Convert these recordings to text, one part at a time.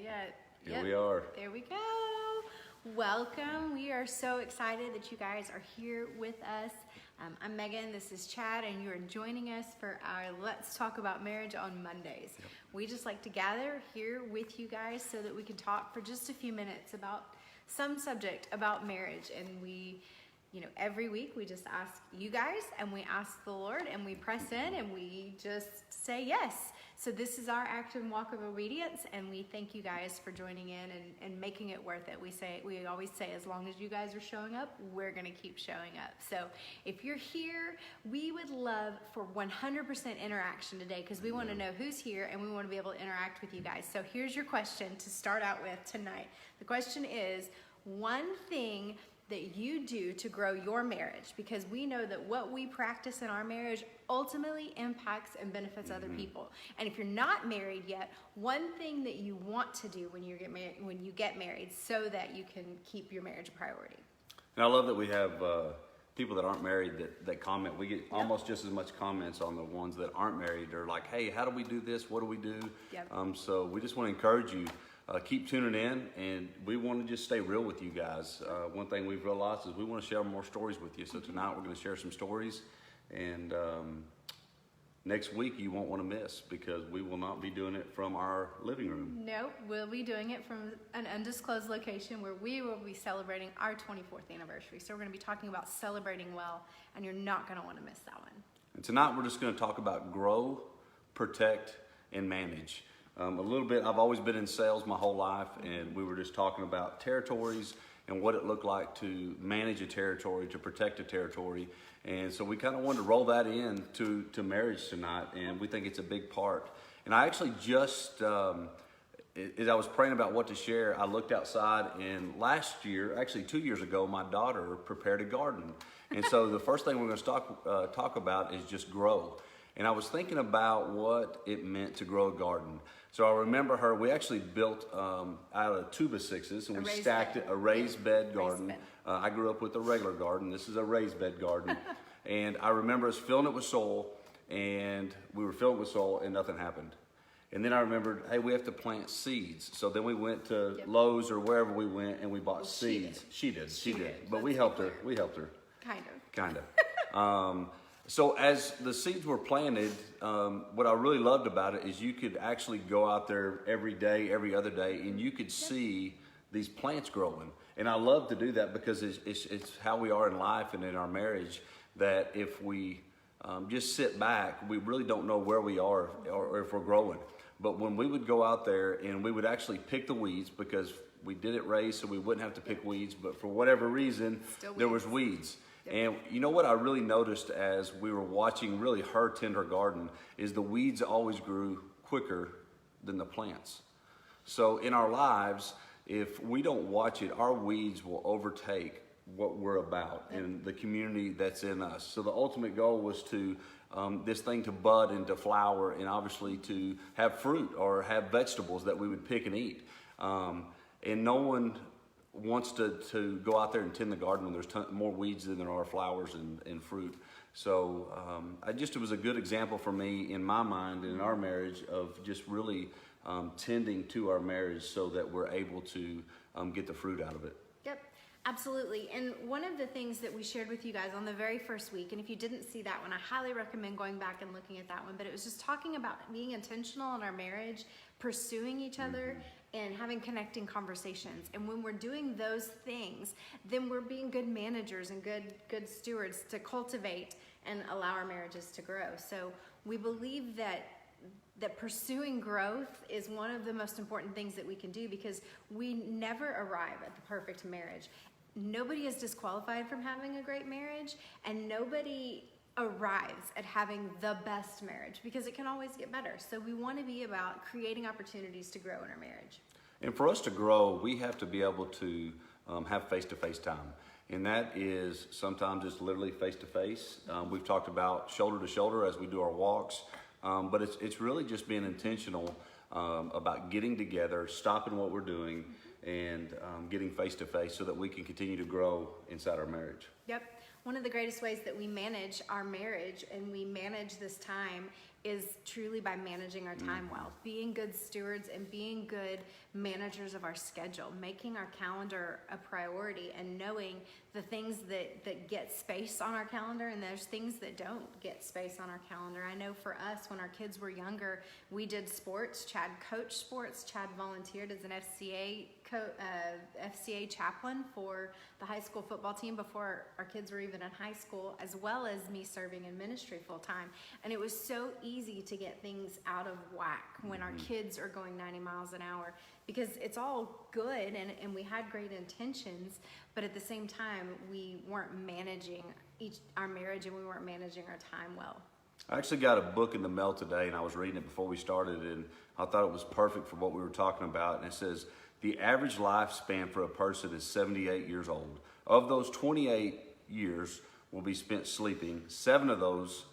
yet. Here we are. There we go. Welcome. We are so excited that you guys are here with us. I'm Megan, this is Chad, and you're joining us for our Let's Talk About Marriage on Mondays. Yep. We just like to gather here with you guys so that we can talk for just a few minutes about some subject about marriage. And we, every week we just ask you guys and we ask the Lord and we press in and we just say yes. So this is our act and walk of obedience, and we thank you guys for joining in and making it worth it. We always say, as long as you guys are showing up, we're going to keep showing up. So if you're here, we would love for 100% interaction today, because we want to know who's here and we want to be able to interact with you guys. So here's your question to start out with tonight. The question is, one thing that you do to grow your marriage, because we know that what we practice in our marriage ultimately impacts and benefits other people. And if you're not married yet, one thing that you want to do when you get married so that you can keep your marriage a priority. And I love that we have people that aren't married that comment. We get almost just as much comments on the ones that aren't married. They're like, hey, how do we do this? What do we do? Yep. So we just want to encourage you. Keep tuning in, and we want to just stay real with you guys. One thing we've realized is we want to share more stories with you. So tonight we're going to share some stories, and next week you won't want to miss, because we will not be doing it from our living room. Nope, we'll be doing it from an undisclosed location where we will be celebrating our 24th anniversary. So we're going to be talking about celebrating well, and you're not going to want to miss that one. And tonight we're just going to talk about grow, protect, and manage. A little bit, I've always been in sales my whole life, and we were just talking about territories and what it looked like to manage a territory, to protect a territory. And so we kind of wanted to roll that in to marriage tonight, and we think it's a big part. And I actually just, as I was praying about what to share, I looked outside, and last year, actually 2 years ago, my daughter prepared a garden. And so the first thing we're going to talk about is just grow. And I was thinking about what it meant to grow a garden. So I remember we actually built out of 2x6s, and we stacked it, a raised bed garden. I grew up with a regular garden. This is a raised bed garden. And I remember us filling it with soil, and we were filling it with soil, and nothing happened. And then I remembered, hey, we have to plant seeds. So then we went to Lowe's or wherever we went, and we bought seeds. She did. But we helped her. Kind of. So as the seeds were planted, what I really loved about it is you could actually go out there every day, every other day, and you could see these plants growing. And I love to do that, because it's how we are in life and in our marriage, that if we just sit back, we really don't know where we are or if we're growing. But when we would go out there and we would actually pick the weeds, because we did it raised so we wouldn't have to pick weeds, but for whatever reason, there was weeds. And you know what I really noticed as we were watching really her tend her garden is the weeds always grew quicker than the plants. So in our lives, if we don't watch it, our weeds will overtake what we're about and the community that's in us. So the ultimate goal was to this thing to bud and to flower, and obviously to have fruit or have vegetables that we would pick and eat. And no one wants to go out there and tend the garden when there's more weeds than there are flowers and fruit. So it was a good example for me in my mind and in our marriage of just really tending to our marriage so that we're able to get the fruit out of it. Yep, absolutely. And one of the things that we shared with you guys on the very first week, and if you didn't see that one, I highly recommend going back and looking at that one, but it was just talking about being intentional in our marriage, pursuing each other, and having connecting conversations. And when we're doing those things, then we're being good managers and good stewards to cultivate and allow our marriages to grow. So we believe that pursuing growth is one of the most important things that we can do, because we never arrive at the perfect marriage. Nobody is disqualified from having a great marriage, and nobody arrives at having the best marriage, because it can always get better. So we want to be about creating opportunities to grow in our marriage. And for us to grow, we have to be able to have face-to-face time. And that is sometimes it's literally face-to-face. We've talked about shoulder-to-shoulder as we do our walks. But it's really just being intentional about getting together, stopping what we're doing, and getting face-to-face so that we can continue to grow inside our marriage. Yep. One of the greatest ways that we manage our marriage and we manage this time is truly by managing our time well, being good stewards and being good managers of our schedule, making our calendar a priority and knowing the things that get space on our calendar and there's things that don't get space on our calendar. I know for us, when our kids were younger, we did sports. Chad coached sports. Chad volunteered as an FCA chaplain for the high school football team before our kids were even in high school, as well as me serving in ministry full time. And it was so easy to get things out of whack when our kids are going 90 miles an hour, because it's all good and we had great intentions, but at the same time, we weren't managing our marriage and we weren't managing our time well. I actually got a book in the mail today, and I was reading it before we started, and I thought it was perfect for what we were talking about. And it says, the average lifespan for a person is 78 years old. Of those, 28 years will be spent sleeping. 7 of those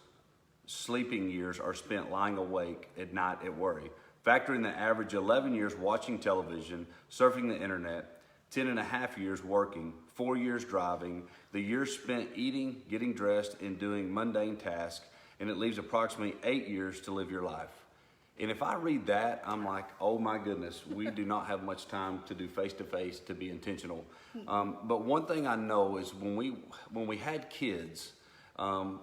sleeping years are spent lying awake at night at worry. Factor in the average 11 years watching television, surfing the internet, 10 and a half years working, 4 years driving, the years spent eating, getting dressed, and doing mundane tasks, and it leaves approximately 8 years to live your life. And if I read that, I'm like, oh my goodness, we do not have much time to do face-to-face, to be intentional. But one thing I know is when we had kids,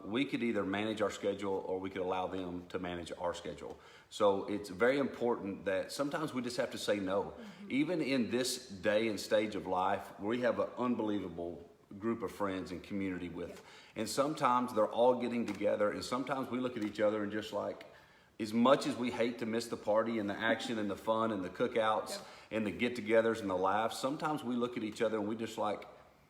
we could either manage our schedule or we could allow them to manage our schedule. So it's very important that sometimes we just have to say no. Even in this day and stage of life, we have an unbelievable group of friends and community with. And sometimes they're all getting together, and sometimes we look at each other and just like, as much as we hate to miss the party and the action and the fun and the cookouts and the get-togethers and the laughs, sometimes we look at each other and we just like,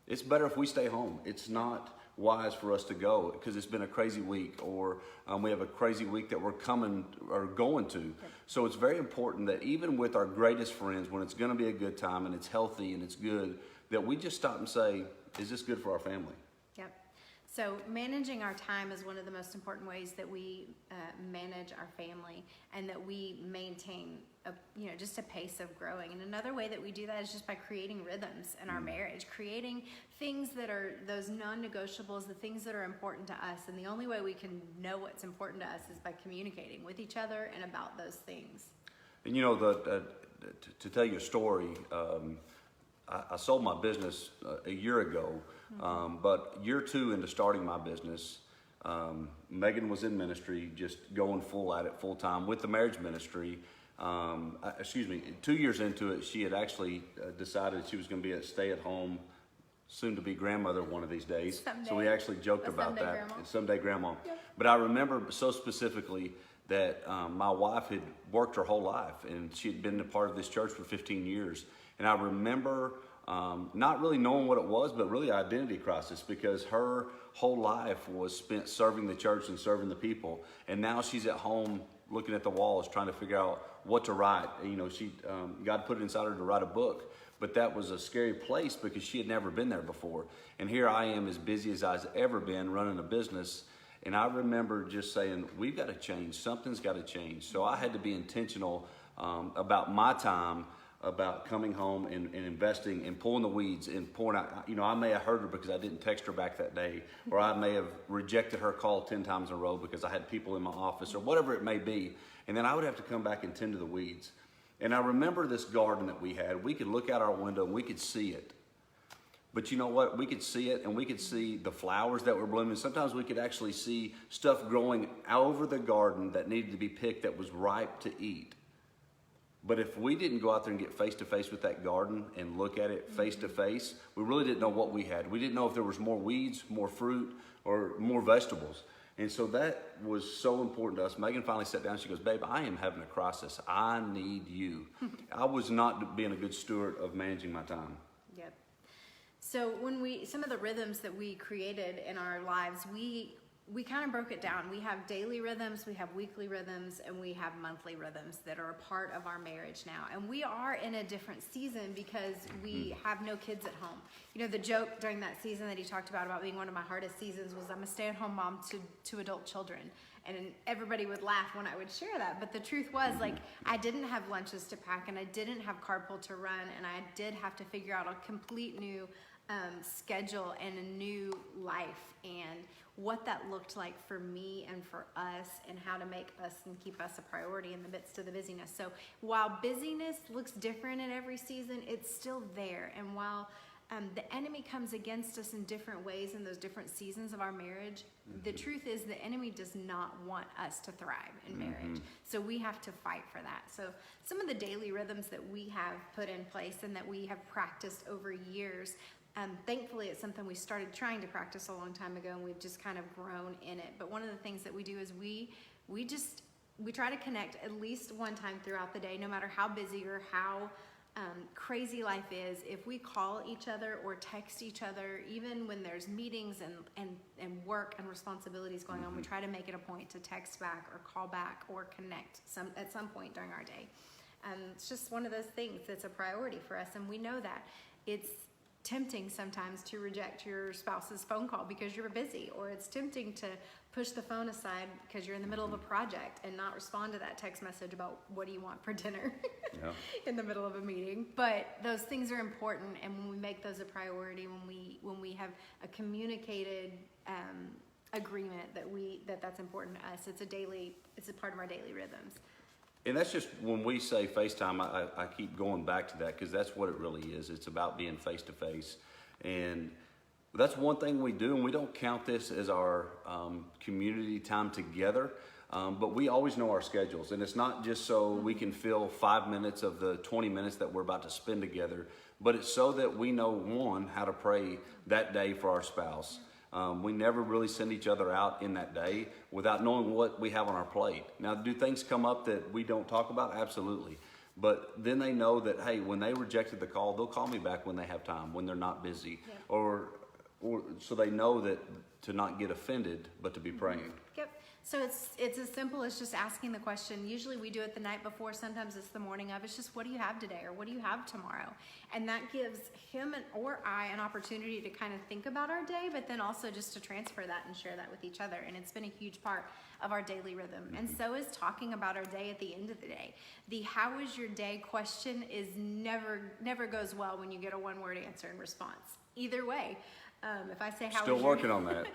it's better if we stay home. It's not wise for us to go because it's been a crazy week, or we have a crazy week that we're coming or going to. So it's very important that even with our greatest friends, when it's going to be a good time and it's healthy and it's good, that we just stop and say, is this good for our family? Yep. So managing our time is one of the most important ways that we manage our family and that we maintain just a pace of growing. And another way that we do that is just by creating rhythms in our marriage, creating things that are those non-negotiables, the things that are important to us. And the only way we can know what's important to us is by communicating with each other and about those things. And to tell you a story, I sold my business a year ago, but year 2 into starting my business, Megan was in ministry, just going full at it, full time with the marriage ministry. 2 years into it, she had actually decided she was going to be a stay-at-home, soon-to-be grandmother one of these days. Someday. So we actually joked about that. Grandma. Someday grandma. Yep. But I remember so specifically that my wife had worked her whole life, and she had been a part of this church for 15 years. And I remember not really knowing what it was, but really identity crisis, because her whole life was spent serving the church and serving the people. And now she's at home looking at the walls, trying to figure out what to write. God put it inside her to write a book, but that was a scary place because she had never been there before. And here I am, as busy as I've ever been, running a business. And I remember just saying, we've got to change. Something's got to change. So I had to be intentional about my time, about coming home and investing and pulling the weeds and pouring out. I may have hurt her because I didn't text her back that day, or I may have rejected her call 10 times in a row because I had people in my office, or whatever it may be. And then I would have to come back and tend to the weeds. And I remember this garden that we had. We could look out our window and we could see it. But you know what? We could see it, and we could see the flowers that were blooming. Sometimes we could actually see stuff growing over the garden that needed to be picked, that was ripe to eat. But if we didn't go out there and get face-to-face with that garden and look at it face-to-face, we really didn't know what we had. We didn't know if there was more weeds, more fruit, or more vegetables. And so that was so important to us. Megan finally sat down and she goes, babe, I am having a crisis. I need you. I was not being a good steward of managing my time. Yep. So some of the rhythms that we created in our lives, we kind of broke it down. We have daily rhythms, we have weekly rhythms, and we have monthly rhythms that are a part of our marriage now. And we are in a different season because we have no kids at home. The joke during that season that he talked about being one of my hardest seasons was, I'm a stay-at-home mom to adult children. And everybody would laugh when I would share that. But the truth was, I didn't have lunches to pack, and I didn't have carpool to run, and I did have to figure out a complete new schedule and a new life, and what that looked like for me and for us, and how to make us and keep us a priority in the midst of the busyness. So while busyness looks different in every season, it's still there. And while the enemy comes against us in different ways in those different seasons of our marriage, the truth is the enemy does not want us to thrive in marriage. So we have to fight for that. So some of the daily rhythms that we have put in place and that we have practiced over years, thankfully it's something we started trying to practice a long time ago, and we've just kind of grown in it. But one of the things that we do is we try to connect at least one time throughout the day, no matter how busy or how crazy life is. If we call each other or text each other, even when there's meetings and work and responsibilities going on, we try to make it a point to text back or call back or connect at some point during our day. It's just one of those things that's a priority for us, and we know that. It's tempting sometimes to reject your spouse's phone call because you're busy, or it's tempting to push the phone aside because you're in the middle of a project and not respond to that text message about what do you want for dinner in the middle of a meeting. But those things are important, and when we make those a priority, when we have a communicated agreement that's important to us, it's a part of our daily rhythms. And that's just when we say FaceTime, I keep going back to that because that's what it really is. It's about being face to face. And that's one thing we do, and we don't count this as our community time together, but we always know our schedules. And it's not just so we can fill 5 minutes of the 20 minutes that we're about to spend together, but it's so that we know, one, how to pray that day for our spouse. We never really send each other out in that day without knowing what we have on our plate. Now, do things come up that we don't talk about? Absolutely. But then they know that, hey, when they rejected the call, they'll call me back when they have time, when they're not busy. Yep. Or so they know that to not get offended, but to be praying. Yep. So it's as simple as just asking the question. Usually we do it the night before. Sometimes it's the morning of. It's just, what do you have today, or what do you have tomorrow? And that gives him or I an opportunity to kind of think about our day, but then also just to transfer that and share that with each other. And it's been a huge part of our daily rhythm. And so is talking about our day at the end of the day. The "how was your day" question is never goes well when you get a one-word answer in response. Either way. If I say, Still working on that.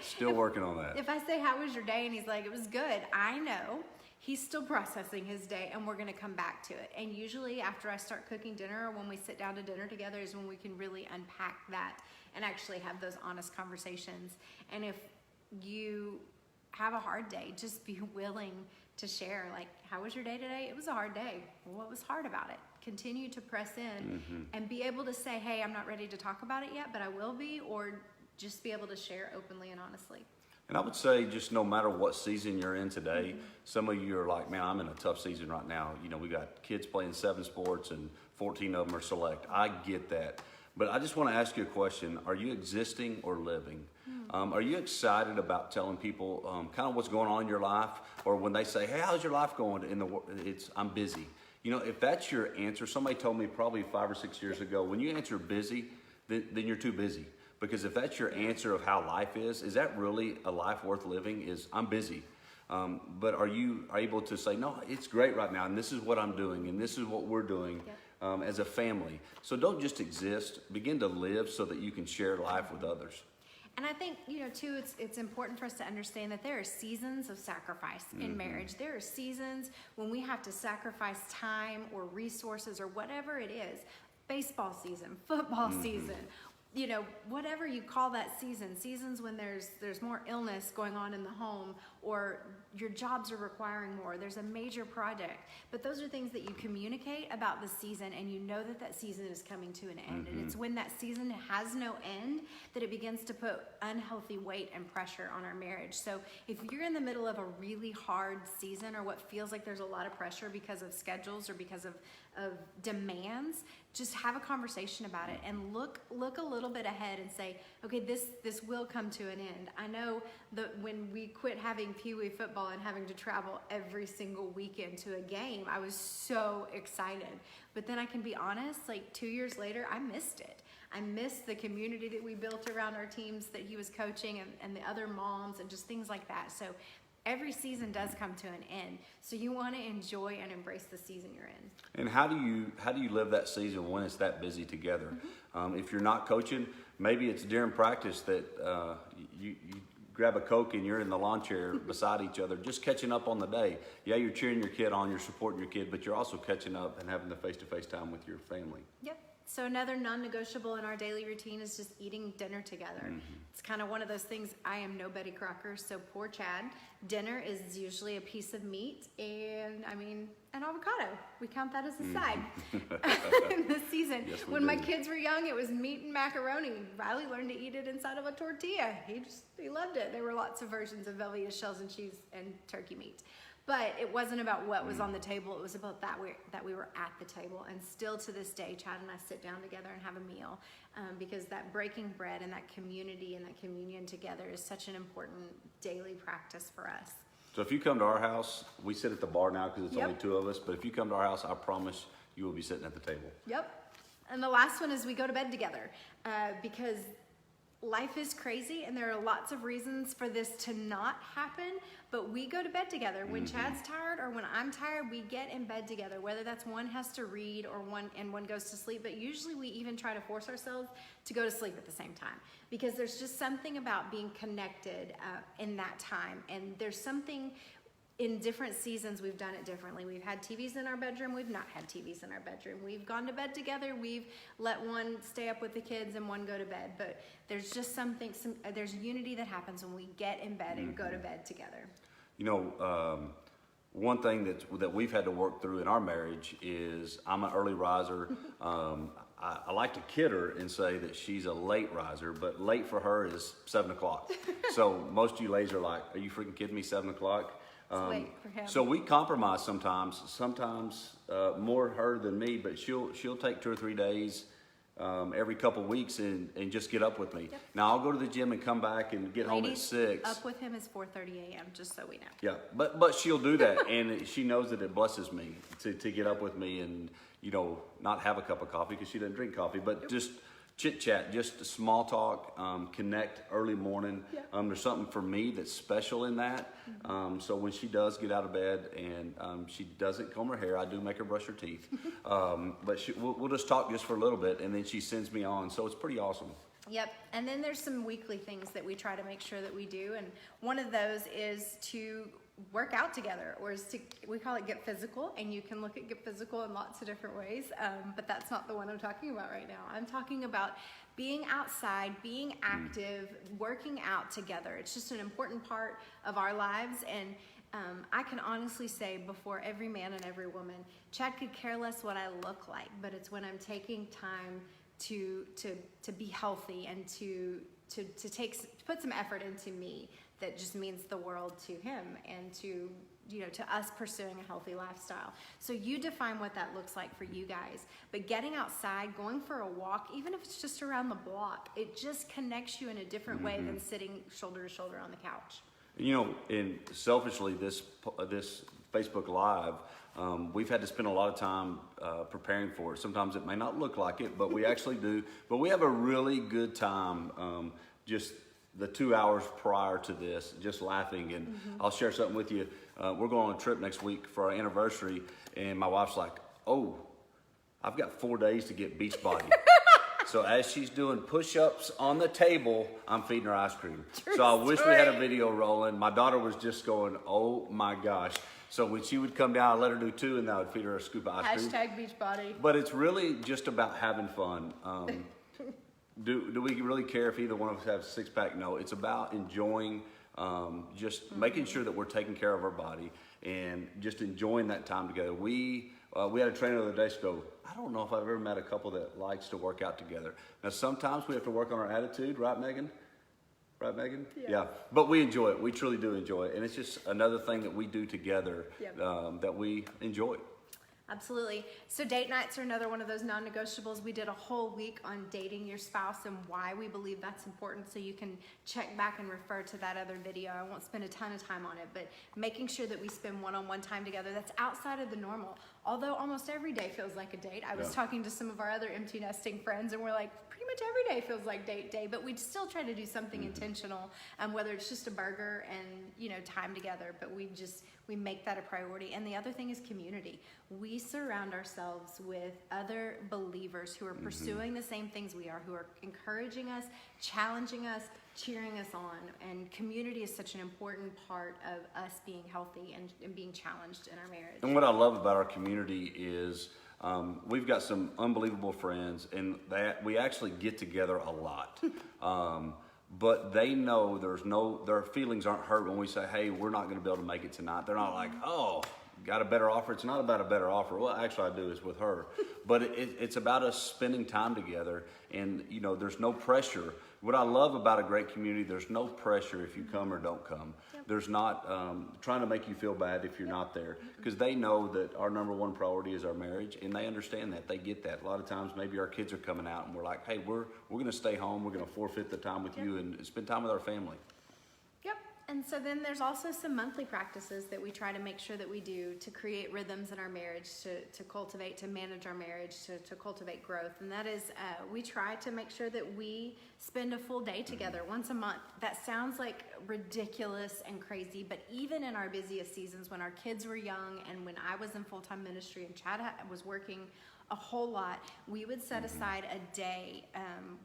If I say, how was your day? And he's like, it was good, I know he's still processing his day, and we're going to come back to it. And usually after I start cooking dinner, or when we sit down to dinner together, is when we can really unpack that and actually have those honest conversations. And if you have a hard day, just be willing to share, like, how was your day today? It was a hard day. Well, what was hard about it? Continue to press in and be able to say, hey, I'm not ready to talk about it yet, but I will be, or just be able to share openly and honestly. And I would say, just no matter what season you're in today, some of you are like, man, I'm in a tough season right now. You know, we got kids playing 7 sports and 14 of them are select. I get that. But I just want to ask you a question. Are you existing or living? Are you excited about telling people kind of what's going on in your life? Or when they say, hey, how's your life going? I'm busy. You know, if that's your answer, somebody told me probably 5 or 6 years ago, when you answer busy, then you're too busy. Because if that's your answer of how life is that really a life worth living? Is I'm busy. But are you able to say, no, it's great right now, and this is what I'm doing, and this is what we're doing as a family. So don't just exist, begin to live so that you can share life with others. And I think, too, it's important for us to understand that there are seasons of sacrifice in marriage. There are seasons when we have to sacrifice time or resources or whatever it is. Baseball season, football season, whatever you call that season. Seasons when there's more illness going on in the home, or your jobs are requiring more. There's a major project. But those are things that you communicate about the season, and you know that season is coming to an end. And it's when that season has no end that it begins to put unhealthy weight and pressure on our marriage. So if you're in the middle of a really hard season, or what feels like there's a lot of pressure because of schedules or because of demands, just have a conversation about it and look a little bit ahead and say, okay, this will come to an end. I know that when we quit having Pee Wee football and having to travel every single weekend to a game, I was so excited. But then I can be honest, like 2 years later, I missed it. I missed the community that we built around our teams that he was coaching, and the other moms and just things like that. So every season does come to an end. So you want to enjoy and embrace the season you're in. And how do you live that season when it's that busy together? If you're not coaching, maybe it's during practice that you grab a Coke and you're in the lawn chair beside each other, just catching up on the day. Yeah, you're cheering your kid on, you're supporting your kid, but you're also catching up and having the face-to-face time with your family. Yep. So another non-negotiable in our daily routine is just eating dinner together. It's kind of one of those things. I am no Betty Crocker, so poor Chad. Dinner is usually a piece of meat and an avocado. We count that as a side in this season. Yes, we when my do. kids were young, it was meat and macaroni. Riley learned to eat it inside of a tortilla. He loved it. There were lots of versions of Velveeta shells and cheese and turkey meat. But it wasn't about what was on the table. It was about that we were at the table. And still to this day, Chad and I sit down together and have a meal because that breaking bread and that community and that communion together is such an important daily practice for us. So if you come to our house, we sit at the bar now because it's Yep. only two of us, but if you come to our house, I promise you will be sitting at the table. Yep. And the last one is we go to bed together because life is crazy and there are lots of reasons for this to not happen, but we go to bed together. When Chad's tired or when I'm tired, we get in bed together, whether that's one has to read or one goes to sleep, but usually we even try to force ourselves to go to sleep at the same time because there's just something about being connected in that time. And there's something in different seasons, we've done it differently. We've had TVs in our bedroom. We've not had TVs in our bedroom. We've gone to bed together. We've let one stay up with the kids and one go to bed. But there's just there's unity that happens when we get in bed and go to bed together. You know, one thing that we've had to work through in our marriage is I'm an early riser. I like to kid her and say that she's a late riser, but late for her is 7 o'clock. So most of you ladies are like, are you freaking kidding me, 7 o'clock? Wait for him. So we compromise sometimes more her than me, but she'll take 2 or 3 days every couple weeks and just get up with me. Yep. Now I'll go to the gym and come back and get home at Ladies, 6. up with him is 4:30 a.m., just so we know. Yeah, but she'll do that, and she knows that it blesses me to get up with me and, you know, not have a cup of coffee because she doesn't drink coffee, but just chit chat, just small talk, connect early morning. Yeah. There's something for me that's special in that. So when she does get out of bed and she doesn't comb her hair, I do make her brush her teeth. But we'll just talk just for a little bit, and then she sends me on. So it's pretty awesome. Yep, and then there's some weekly things that we try to make sure that we do, and one of those is to work out together, or we call it Get Physical, and you can look at Get Physical in lots of different ways, but that's not the one I'm talking about right now. I'm talking about being outside, being active, working out together. It's just an important part of our lives, and I can honestly say before every man and every woman, Chad could care less what I look like, but it's when I'm taking time to be healthy and to put some effort into me that just means the world to him and to us pursuing a healthy lifestyle. So you define what that looks like for you guys, but getting outside, going for a walk, even if it's just around the block, it just connects you in a different way than sitting shoulder to shoulder on the couch. You know, and selfishly, this Facebook Live, we've had to spend a lot of time preparing for it. Sometimes it may not look like it, but we actually do. But we have a really good time just the 2 hours prior to this, just laughing. And I'll share something with you. We're going on a trip next week for our anniversary, and my wife's like, oh, I've got 4 days to get Beachbody. So as she's doing push-ups on the table, I'm feeding her ice cream. So I wish we had a video rolling. My daughter was just going, oh my gosh. So when she would come down, I'd let her do 2, and then I would feed her a scoop of ice cream. Hashtag Beachbody. But it's really just about having fun. Do we really care if either one of us have a six-pack? No, it's about enjoying, just making sure that we're taking care of our body and just enjoying that time together. We had a trainer the other day go, I don't know if I've ever met a couple that likes to work out together. Now, sometimes we have to work on our attitude, right, Megan? Right, Megan? Yeah. But we enjoy it. We truly do enjoy it. And it's just another thing that we do together that we enjoy. Absolutely. So date nights are another one of those non-negotiables. We did a whole week on dating your spouse and why we believe that's important. So you can check back and refer to that other video. I won't spend a ton of time on it, but making sure that we spend one-on-one time together that's outside of the normal. although almost every day feels like a date. I was Yeah. talking to some of our other empty nesting friends, and we're like, pretty much every day feels like date day, but we still try to do something intentional, whether it's just a burger and, time together, but we make that a priority. And the other thing is community. We surround ourselves with other believers who are pursuing the same things we are, who are encouraging us, challenging us, cheering us on. And community is such an important part of us being healthy and being challenged in our marriage. And what I love about our community is we've got some unbelievable friends, and that we actually get together a lot. But they know their feelings aren't hurt when we say, hey, we're not going to be able to make it tonight. They're not like, oh, got a better offer. It's not about a better offer. Well, actually I do, it's with her. But it's about us spending time together, and there's no pressure. What I love about a great community, there's no pressure if you come or don't come. Yep. There's not trying to make you feel bad if you're not there, because they know that our number one priority is our marriage, and they understand that. They get that. A lot of times maybe our kids are coming out and we're like, hey, we're going to stay home. We're going to forfeit the time with you and spend time with our family. Yep. And so then there's also some monthly practices that we try to make sure that we do to create rhythms in our marriage, to cultivate, to manage our marriage, to cultivate growth. And that is, we try to make sure that we spend a full day together once a month. That sounds like ridiculous and crazy, but even in our busiest seasons, when our kids were young and when I was in full-time ministry and Chad was working a whole lot, we would set aside a day,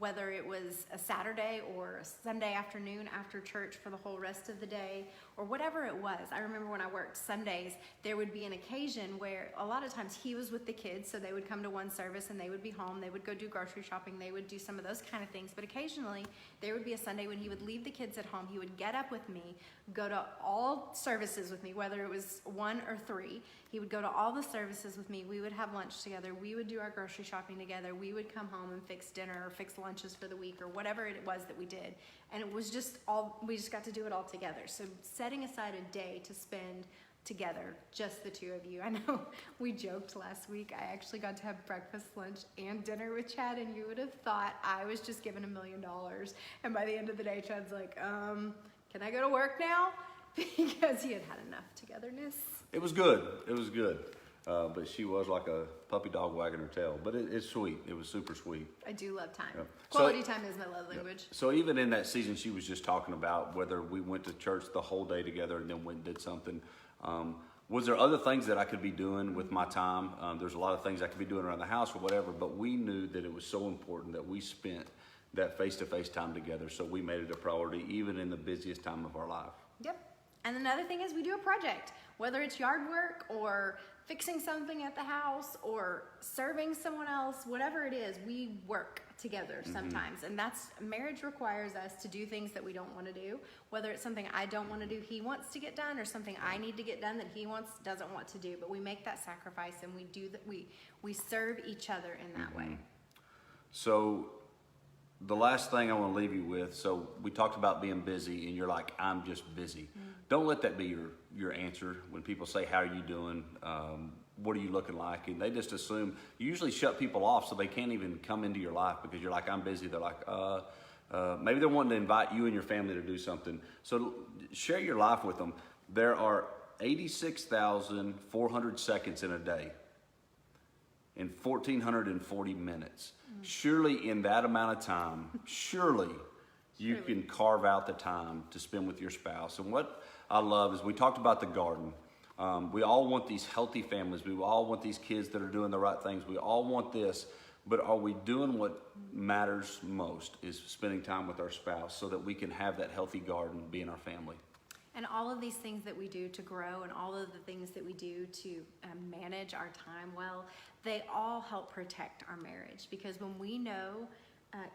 whether it was a Saturday or a Sunday afternoon after church for the whole rest of the day, or whatever it was. I remember when I worked Sundays, there would be an occasion where a lot of times he was with the kids, so they would come to one service and they would be home, they would go do grocery shopping, they would do some of those kind of things, but occasionally there would be a Sunday when he would leave the kids at home, he would get up with me, go to all services with me, whether it was 1 or 3, he would go to all the services with me, we would have lunch together, we would do our grocery shopping together, we would come home and fix dinner or fix lunches for the week or whatever it was that we did. And it was just we just got to do it all together. So setting aside a day to spend together, just the two of you. I know we joked last week, I actually got to have breakfast, lunch, and dinner with Chad, and you would have thought I was just given $1 million. And by the end of the day, Chad's like, can I go to work now? Because he had had enough togetherness. It was good. It was good. But she was like a puppy dog wagging her tail. But it's sweet. It was super sweet. I do love time. Yeah. Quality time is my love language. So even in that season, she was just talking about whether we went to church the whole day together and then went and did something. Was there other things that I could be doing with my time? There's a lot of things I could be doing around the house or whatever, but we knew that it was so important that we spent that face-to-face time together. So we made it a priority even in the busiest time of our life. Yep. And another thing is we do a project, whether it's yard work or fixing something at the house or serving someone else, whatever it is, we work together sometimes. And marriage requires us to do things that we don't want to do, whether it's something I don't want to do, he wants to get done, or something I need to get done that he doesn't want to do. But we make that sacrifice and we do that. We serve each other in that way. So the last thing I want to leave you with, so we talked about being busy and you're like, I'm just busy. Don't let that be your answer when people say, how are you doing? What are you looking like? And they just assume, you usually shut people off so they can't even come into your life because you're like, I'm busy. They're like, maybe they're wanting to invite you and your family to do something. So share your life with them. There are 86,400 seconds in a day in 1,440 minutes. Surely in that amount of time, you can carve out the time to spend with your spouse. And what I love is we talked about the garden. We all want these healthy families. We all want these kids that are doing the right things. We all want this. But are we doing what matters most, is spending time with our spouse so that we can have that healthy garden be in our family? And all of these things that we do to grow and all of the things that we do to manage our time well, they all help protect our marriage. Because when we know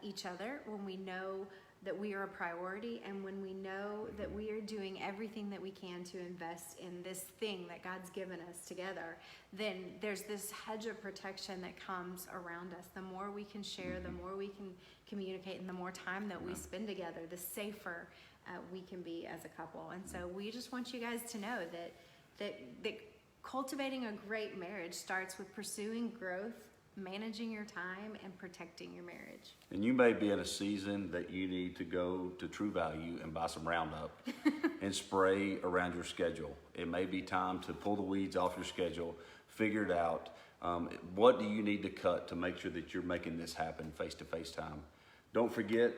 each other, when we know that we are a priority, and when we know that we are doing everything that we can to invest in this thing that God's given us together, then there's this hedge of protection that comes around us. The more we can share, the more we can communicate, and the more time that we spend together, the safer we can be as a couple. And so we just want you guys to know that cultivating a great marriage starts with pursuing growth, managing your time, and protecting your marriage. And you may be in a season that you need to go to True Value and buy some Roundup and spray around your schedule. It may be time to pull the weeds off your schedule. figured out. What do you need to cut to make sure that you're making this happen face-to-face time? Don't forget,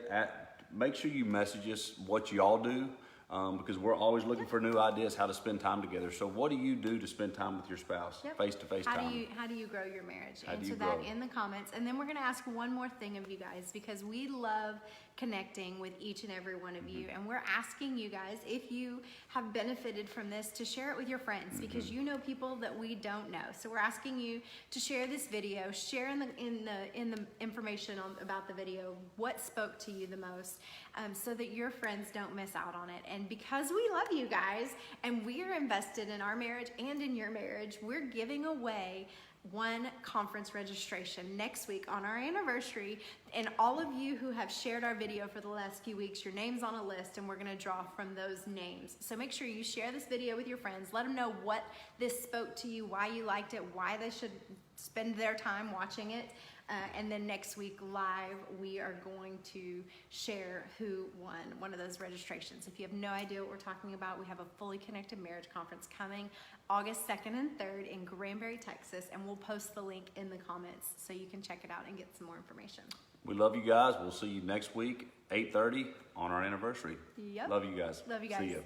make sure you message us what y'all do, because we're always looking for new ideas how to spend time together. So what do you do to spend time with your spouse, face-to-face time? How do you grow your marriage? How do Answer you that grow? in the comments. And then we're going to ask one more thing of you guys, because we love connecting with each and every one of you. And we're asking you guys, if you have benefited from this, to share it with your friends, because you know people that we don't know. So we're asking you to share this video, share in the information about the video, what spoke to you the most, so that your friends don't miss out on it. And because we love you guys and we are invested in our marriage and in your marriage, we're giving away one conference registration next week on our anniversary. And all of you who have shared our video for the last few weeks, your name's on a list, and we're going to draw from those names. So make sure you share this video with your friends. Let them know what this spoke to you, why you liked it, why they should spend their time watching it. And then next week live, we are going to share who won one of those registrations. If you have no idea what we're talking about, we have a Fully Connected Marriage Conference coming August 2nd and 3rd in Granbury, Texas, and we'll post the link in the comments so you can check it out and get some more information. We love you guys. We'll see you next week, 8:30 on our anniversary. Yep. Love you guys. Love you guys. See you.